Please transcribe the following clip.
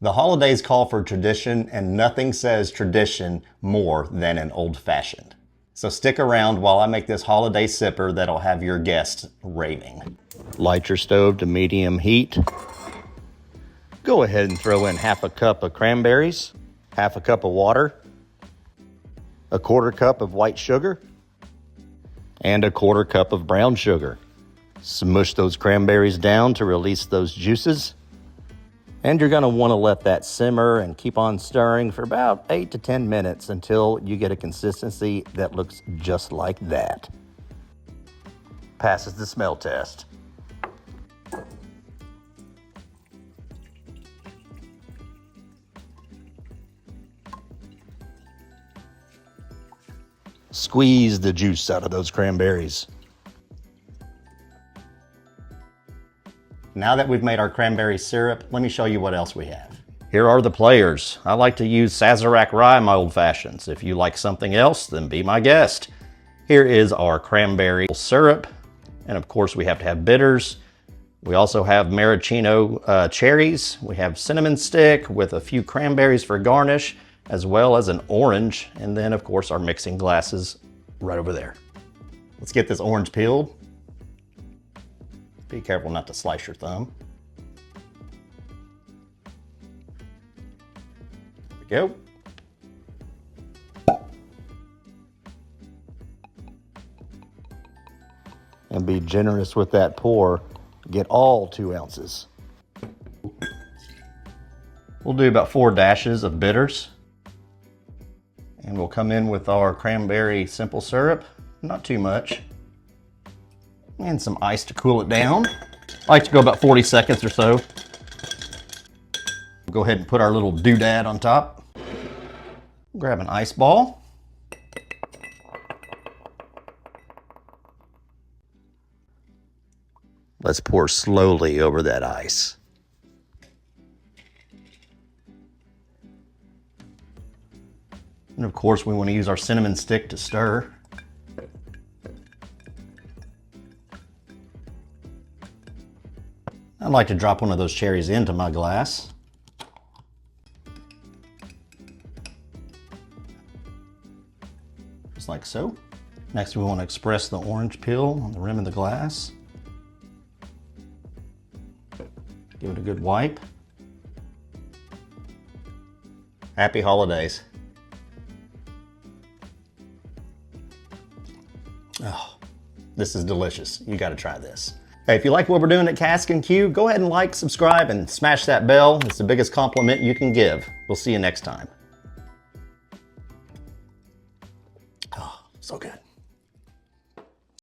The holidays call for tradition, and nothing says tradition more than an old-fashioned. So stick around while I make this holiday sipper that'll have your guests raving. Light your stove to medium heat. Go ahead and throw in half a cup of cranberries, half a cup of water, a quarter cup of white sugar, and a quarter cup of brown sugar. Smush those cranberries down to release those juices. And you're gonna wanna let that simmer and keep on stirring for about 8 to 10 minutes until you get a consistency that looks just like that. Passes the smell test. Squeeze the juice out of those cranberries. Now that we've made our cranberry syrup, let me show you what else we have. Here are the players. I like to use Sazerac rye in my old fashions. If you like something else, then be my guest. Here is our cranberry syrup. And of course we have to have bitters. We also have maraschino cherries. We have cinnamon stick with a few cranberries for garnish, as well as an orange. And then of course our mixing glasses right over there. Let's get this orange peeled. Be careful not to slice your thumb. There we go. And be generous with that pour. Get all 2 ounces. We'll do about 4 dashes of bitters. And we'll come in with our cranberry simple syrup. Not too much. And some ice to cool it down. I like to go about 40 seconds or so. We'll go ahead and put our little doodad on top. Grab an ice ball. Let's pour slowly over that ice. And of course we want to use our cinnamon stick to stir. I'd like to drop one of those cherries into my glass. Just like so. Next we want to express the orange peel on the rim of the glass. Give it a good wipe. Happy holidays. Oh, this is delicious. You got to try this. Hey, if you like what we're doing at Casks-n-Que, go ahead and like, subscribe, and smash that bell. It's the biggest compliment you can give. We'll see you next time. Oh, so good.